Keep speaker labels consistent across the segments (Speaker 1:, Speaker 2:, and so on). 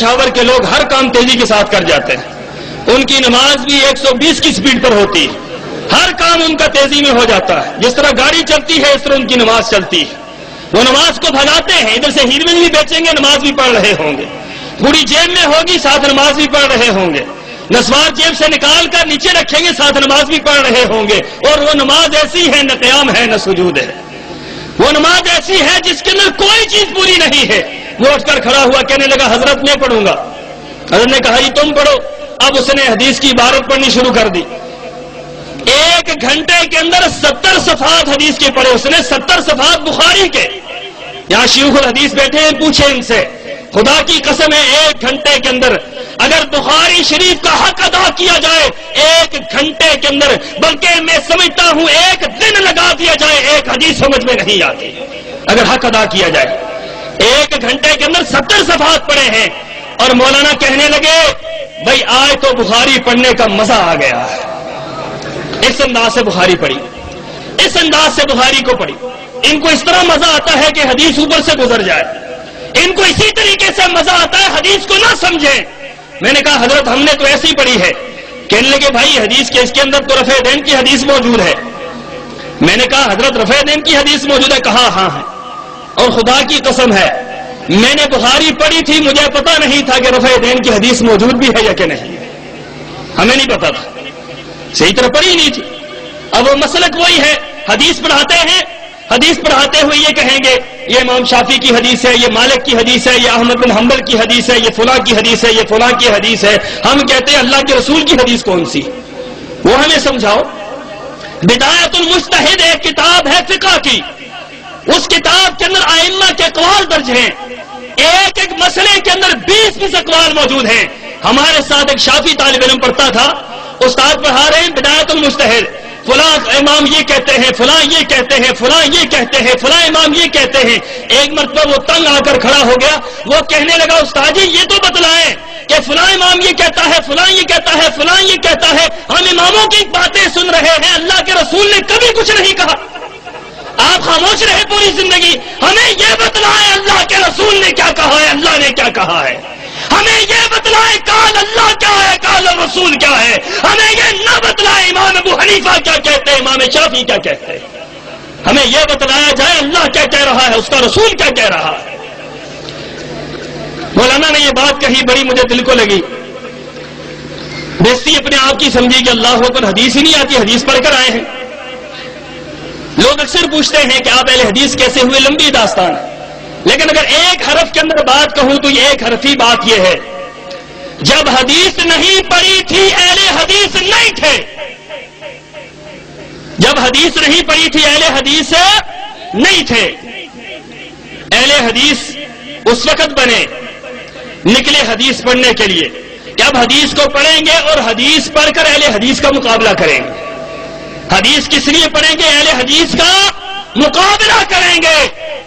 Speaker 1: پشاور کے لوگ ہر کام تیزی کے ساتھ کر جاتے ہیں. ان کی نماز بھی 120 کی سپیڈ پر ہوتی ہے. ہر کام ان کا تیزی میں ہو جاتا ہے. جس طرح گاڑی چلتی ہے اس طرح ان کی نماز چلتی ہے. وہ نماز کو بھگاتے ہیں. ادھر سے ہیروین بھی بیچیں گے نماز بھی پڑھ رہے ہوں گے. پوری جیب میں ہوگی ساتھ نماز بھی پڑھ رہے ہوں گے. نسوار جیب سے نکال کر نیچے رکھیں گے ساتھ نماز بھی پڑھ رہے ہوں گے. اور وہ نماز ایسی ہے نہ قیام ہے نہ سجود ہے. وہ نماز ایسی ہے جس کے اندر کوئی چیز پوری نہیں ہے. وہ اٹھ کر کھڑا ہوا کہنے لگا حضرت میں پڑھوں گا. حضرت نے کہا جی تم پڑھو. اب اس نے حدیث کی عبارت پڑھنی شروع کر دی. 1 گھنٹے کے اندر 70 صفحات حدیث کے پڑھے اس نے. 70 صفحات بخاری کے. یہاں شیوخ الحدیث بیٹھے ہیں, پوچھیں ان سے, خدا کی قسم ہے 1 گھنٹے کے اندر اگر بخاری شریف کا حق ادا کیا جائے 1 گھنٹے کے اندر, بلکہ میں سمجھتا ہوں 1 دن لگا دیا جائے, ایک حدیث سمجھ میں نہیں آتی اگر حق ادا کیا جائے. 1 گھنٹے کے اندر 70 صفحات پڑھے ہیں. اور مولانا کہنے لگے بھائی آج تو بخاری پڑھنے کا مزہ آ گیا ہے. اس انداز سے بخاری پڑھی, اس انداز سے بخاری کو پڑھی. ان کو اس طرح مزہ آتا ہے کہ حدیث اوپر سے گزر جائے. ان کو اسی طریقے سے مزہ آتا ہے حدیث کو نہ سمجھیں. میں نے کہا حضرت ہم نے تو ایسی پڑھی ہے. کہنے لگے بھائی حدیث کے اس کے اندر تو رفع دین کی حدیث موجود ہے. میں نے کہا حضرت رفع دین کی حدیث موجود ہے؟ کہا ہاں ہے. اور خدا کی قسم ہے میں نے بخاری پڑھی تھی, مجھے پتا نہیں تھا کہ رفع دین کی حدیث موجود بھی ہے یا کہ نہیں. ہمیں نہیں پتا تھا, صحیح طرح پڑھی نہیں تھی. اب وہ مسلک وہی ہے, حدیث پڑھاتے ہیں, حدیث پڑھاتے ہوئے یہ کہیں گے یہ امام شافعی کی حدیث ہے, یہ مالک کی حدیث ہے, یہ احمد بن حنبل کی حدیث ہے, یہ فلاں کی حدیث ہے, یہ فلاں کی حدیث ہے. ہم کہتے ہیں اللہ کے رسول کی حدیث کون سی, وہ ہمیں سمجھاؤ. بدایت المجتہد ایک کتاب ہے فقہ کی. اس کتاب کے اندر ائمہ کے اقوال درج ہیں. ایک ایک مسئلے کے اندر 20 اقوال موجود ہیں. ہمارے ساتھ ایک شافعی طالب علم پڑھتا تھا, استاد پڑھا رہے ہیں بدایت المجتہد, فلاں امام یہ کہتے ہیں, فلاں یہ کہتے ہیں, فلاں یہ کہتے ہیں, فلاں امام یہ کہتے ہیں. ایک مرتبہ وہ تنگ آ کر کھڑا ہو گیا. وہ کہنے لگا استاد جی یہ تو بتلائیں کہ فلاں امام یہ کہتا ہے, فلاں یہ کہتا ہے, فلاں یہ کہتا ہے. ہم اماموں کی باتیں سن رہے ہیں, اللہ کے رسول نے کبھی کچھ نہیں کہا. آپ خاموش رہے پوری زندگی. ہمیں یہ بتلائیں اللہ کے رسول نے کیا کہا ہے, اللہ نے کیا کہا ہے. ہمیں یہ بتلائے قال اللہ کیا ہے, قال رسول کیا ہے. ہمیں یہ نہ بتلائے امام ابو حنیفہ کیا کہتے ہیں, امام شافعی کیا کہتے ہیں. ہمیں یہ بتلایا جائے اللہ کیا کہہ رہا ہے, اس کا رسول کیا کہہ رہا ہے. مولانا نے یہ بات کہی, بڑی مجھے دل کو لگی. بیستی اپنے آپ کی سمجھی کہ اللہ پر حدیث ہی نہیں آتی, حدیث پڑھ کر آئے ہیں. لوگ اکثر پوچھتے ہیں کہ آپ اہل حدیث کیسے ہوئے, لمبی داستان ہے. لیکن اگر ایک حرف کے اندر بات کہوں تو یہ ایک حرفی بات یہ ہے, جب حدیث نہیں پڑھی تھی اہل حدیث نہیں تھے. جب حدیث نہیں پڑھی تھی اہل حدیث نہیں تھے. اہل حدیث اس وقت بنے, نکلے حدیث پڑھنے کے لیے کہ اب حدیث کو پڑھیں گے اور حدیث پڑھ کر اہل حدیث کا مقابلہ کریں گے. حدیث کس لیے پڑھیں گے, اہل حدیث کا مقابلہ کریں گے.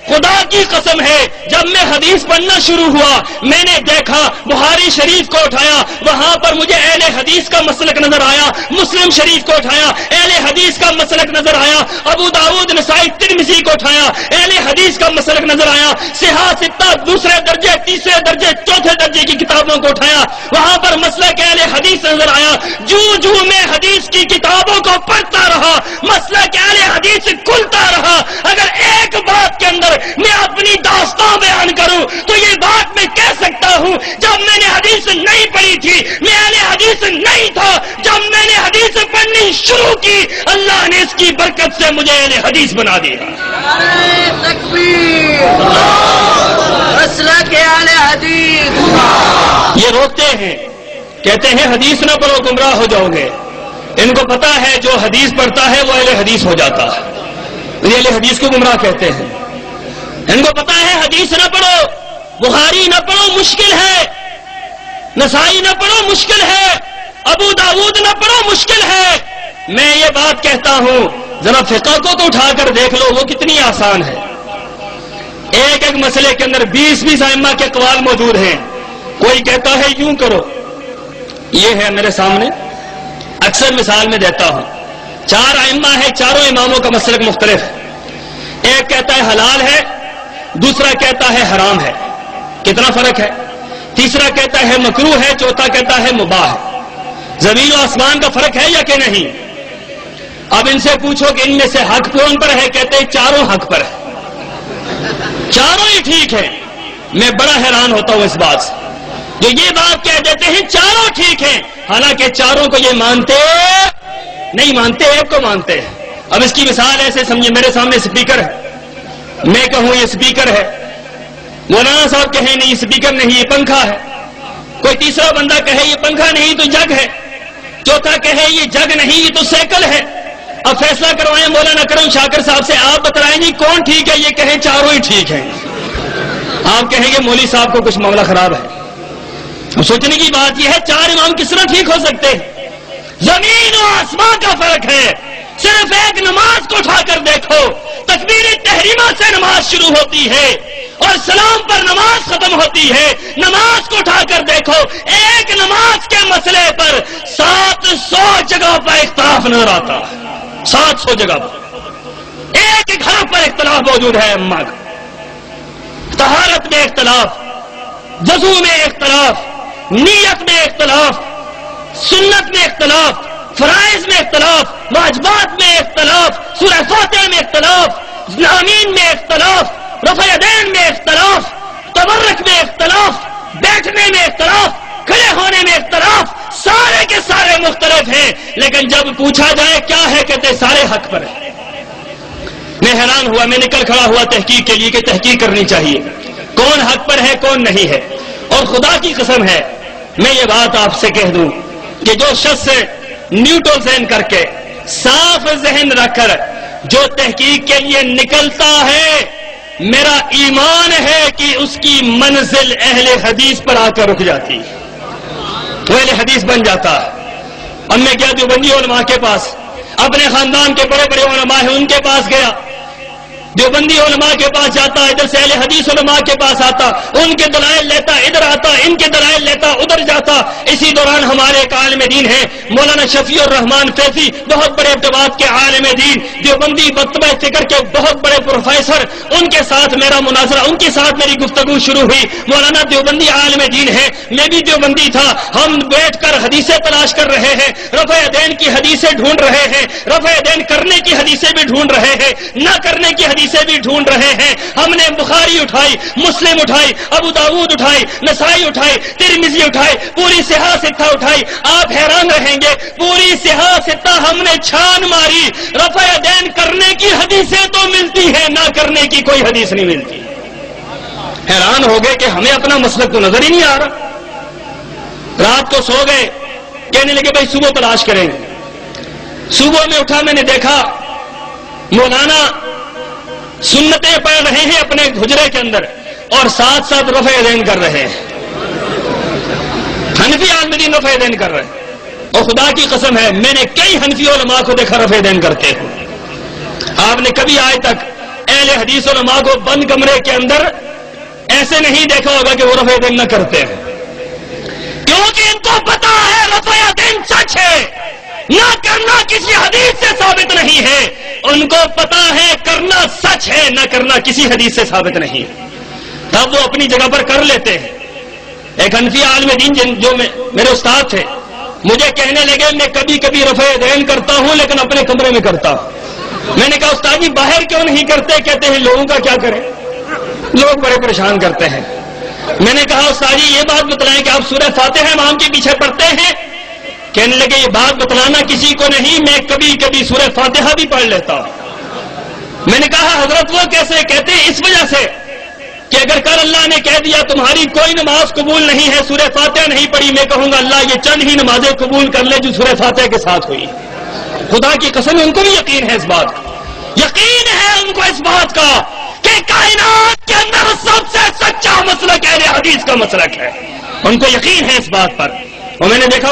Speaker 1: خدا کی قسم ہے جب میں حدیث پڑھنا شروع ہوا میں نے دیکھا بخاری شریف کو اٹھایا, وہاں پر مجھے اہل حدیث کا مسلک نظر آیا. مسلم شریف کو اٹھایا, اہل حدیث کا مسلک نظر آیا. ابو داؤد نسائی ترمذی کو اٹھایا, اہل حدیث کا مسلک نظر آیا. صحاح ستہ دوسرے درجے, تیسرے درجے, چوتھے درجے کی کتابوں کو اٹھایا, وہاں پر مسلک اہل حدیث نظر آیا. جو میں حدیث کی کتابوں کو پڑھتا رہا مسلک اہل حدیث کھلتا رہا. اگر ایک بات کے اندر میں اپنی داستان بیان کروں تو یہ بات میں کہہ سکتا ہوں, جب میں نے حدیث نہیں پڑھی تھی میں اہل حدیث نہیں تھا. جب میں نے حدیث پڑھنی شروع کی اللہ نے اس کی برکت سے مجھے اہل حدیث بنا دیا. تکبیر, مسلک اہل حدیث. یہ روکتے ہیں, کہتے ہیں حدیث نہ پڑھو گمراہ ہو جاؤ گے. ان کو پتا ہے جو حدیث پڑھتا ہے وہ اہل حدیث ہو جاتا ہے. یہ اہل حدیث کو گمراہ کہتے ہیں. ان کو پتا ہے حدیث نہ پڑھو, بخاری نہ پڑھو مشکل ہے, نسائی نہ پڑھو مشکل ہے, ابو داؤد نہ پڑھو مشکل ہے. میں یہ بات کہتا ہوں ذرا فقہ کو تو اٹھا کر دیکھ لو, وہ کتنی آسان ہے. ایک ایک مسئلے کے اندر 20 ائمہ کے اقوال موجود ہیں. کوئی کہتا ہے یوں کرو, یہ ہے میرے سامنے, اکثر مثال میں دیتا ہوں. 4 ائمہ ہے, چاروں اماموں کا مسلک مختلف ہے. ایک کہتا ہے حلال ہے, دوسرا کہتا ہے حرام ہے. کتنا فرق ہے. تیسرا کہتا ہے مکروہ ہے، چوتھا کہتا ہے مباح ہے۔ زمین و آسمان کا فرق ہے یا کہ نہیں؟ اب ان سے پوچھو کہ ان میں سے حق کون پر ہے، کہتے ہیں چاروں حق پر ہے، چاروں ہی ٹھیک ہے۔ میں بڑا حیران ہوتا ہوں اس بات سے، جو یہ بات کہہ دیتے ہیں چاروں ٹھیک ہیں، حالانکہ چاروں کو یہ مانتے نہیں، مانتے ایک کو مانتے ہیں۔ اب اس کی مثال ایسے سمجھے، میرے سامنے اسپیکر ہے، میں کہوں یہ اسپیکر ہے، مولانا صاحب کہیں نہیں اسپیکر نہیں یہ پنکھا ہے، کوئی تیسرا بندہ کہے یہ پنکھا نہیں تو جگ ہے، چوتھا کہے یہ جگ نہیں یہ تو سائیکل ہے۔ اب فیصلہ کروائیں مولانا کرم شاکر صاحب سے، آپ بتلائیں گے کون ٹھیک ہے؟ یہ کہیں چاروں ہی ٹھیک ہیں، آپ کہیں گے مولوی صاحب کو کچھ معاملہ خراب ہے۔ سوچنے کی بات یہ ہے چار امام کس طرح ٹھیک ہو سکتے ہیں؟ زمین و آسمان کا فرق ہے۔ صرف ایک نماز کو اٹھا کر دیکھو، تکبیر تحریمہ سے نماز شروع ہوتی ہے اور سلام پر نماز ختم ہوتی ہے۔ نماز کو اٹھا کر دیکھو، ایک نماز کے مسئلے پر 700 جگہ پر اختلاف نظر آتا ہے، 700 جگہ پر ایک ایک حرف پر اختلاف موجود ہے۔ اماں کا طہارت میں اختلاف، وضو میں اختلاف، نیت میں اختلاف، سنت میں اختلاف، فرائض میں اختلاف، واجبات میں اختلاف، سورہ فاتحہ میں اختلاف، آمین میں اختلاف، رفع یدین میں اختلاف، تبرک میں اختلاف، بیٹھنے میں اختلاف، کھڑے ہونے میں اختلاف، سارے کے سارے مختلف ہیں، لیکن جب پوچھا جائے کیا ہے کہتے سارے حق پر ہیں۔ میں حیران ہوا، میں نکل کھڑا ہوا تحقیق کے لیے کہ تحقیق کرنی چاہیے کون حق پر ہے کون نہیں ہے۔ اور خدا کی قسم ہے میں یہ بات آپ سے کہہ دوں کہ جو شخص نیوٹرل ذہن کر کے صاف ذہن رکھ کر جو تحقیق کے لیے نکلتا ہے، میرا ایمان ہے کہ اس کی منزل اہل حدیث پر آ کر رک جاتی، وہ اہل حدیث بن جاتا ہے۔ اب میں کیا دیوبندی علماء کے پاس، اپنے خاندان کے بڑے بڑے علماء ہیں ان کے پاس گیا، دیوبندی علماء کے پاس جاتا، ادھر سے اہل حدیث علماء کے پاس آتا، ان کے دلائل لیتا، ادھر آتا، ان کے دلائل لیتا، ادھر جاتا۔ اسی دوران ہمارے ایک عالم دین ہیں مولانا شفیع الرحمان فیضی، بہت بڑے ارتباط کے عالم دین، دیوبندی مکتبہ فکر کے بہت بڑے پروفیسر، ان کے ساتھ میرا مناظرہ، ان کے ساتھ میری گفتگو شروع ہوئی۔ مولانا دیوبندی عالم دین ہے، میں بھی دیوبندی تھا، ہم بیٹھ کر حدیثیں تلاش کر رہے ہیں، رفع یدین کی حدیثیں ڈھونڈ رہے ہیں، رفع یدین کرنے کی حدیثیں بھی ڈھونڈ رہے ہیں، نہ کرنے کی حدیثیں بھی ڈھونڈ رہے ہیں۔ ہم نے بخاری اٹھائی، مسلم اٹھائی، ابو داؤد اٹھائی، نسائی اٹھائی، ترمذی اٹھائی، پوری صحاح ستہ اٹھائی۔ آپ حیران رہیں گے پوری صحاح ستہ ہم نے چھان ماری، رفع یدین کرنے کی حدیثیں تو ملتی ہیں، نہ کرنے کی کوئی حدیث نہیں ملتی۔ حیران ہو گئے کہ ہمیں اپنا مسلک تو نظر ہی نہیں آ رہا۔ رات کو سو گئے، کہنے لگے بھائی صبح تلاش کریں گے۔ صبح میں اٹھا، میں نے دیکھا مولانا سنتیں پڑھ رہے ہیں اپنے حجرے کے اندر اور ساتھ ساتھ رفع یدین کر رہے ہیں، حنفی عالم دین رفع یدین کر رہے ہیں۔ اور خدا کی قسم ہے میں نے کئی حنفی علماء کو دیکھا رفع یدین کرتے ہیں۔ آپ نے کبھی آج تک اہل حدیث علماء کو بند کمرے کے اندر ایسے نہیں دیکھا ہوگا کہ وہ رفع یدین نہ کرتے ہیں، کیونکہ ان کو پتا ہے رفع یدین سچ ہے، نہ کرنا کسی حدیث سے ثابت نہیں ہے۔ ان کو پتا ہے کرنا سچ ہے، نہ کرنا کسی حدیث سے ثابت نہیں، تب وہ اپنی جگہ پر کر لیتے ہیں۔ ایک حنفی عالم دین جو میرے استاد تھے مجھے کہنے لگے میں کبھی کبھی رفع یدین کرتا ہوں لیکن اپنے کمرے میں کرتا ہوں۔ میں نے کہا استاد جی باہر کیوں نہیں کرتے؟ کہتے ہیں لوگوں کا کیا کریں، لوگ بڑے پریشان کرتے ہیں۔ میں نے کہا استاد جی یہ بات بتلائیں کہ آپ سورہ فاتحہ امام کے پیچھے پڑھتے ہیں؟ کہنے لگے یہ بات بتلانا کسی کو نہیں، میں کبھی کبھی سورہ فاتحہ بھی پڑھ لیتا ہوں۔ میں نے کہا حضرت وہ کیسے؟ کہتے ہیں اس وجہ سے کہ اگر کل اللہ نے کہہ دیا تمہاری کوئی نماز قبول نہیں ہے، سورہ فاتحہ نہیں پڑھی، میں کہوں گا اللہ یہ چند ہی نمازیں قبول کر لے جو سورہ فاتحہ کے ساتھ ہوئی۔ خدا کی قسم ان کو بھی یقین ہے اس بات کا، یقین ہے ان کو اس بات کا کہ کائنات کے اندر سب سے سچا مسلک اہل حدیث کا مسلک ہے، ان کو یقین ہے اس بات پر۔ اور میں نے دیکھا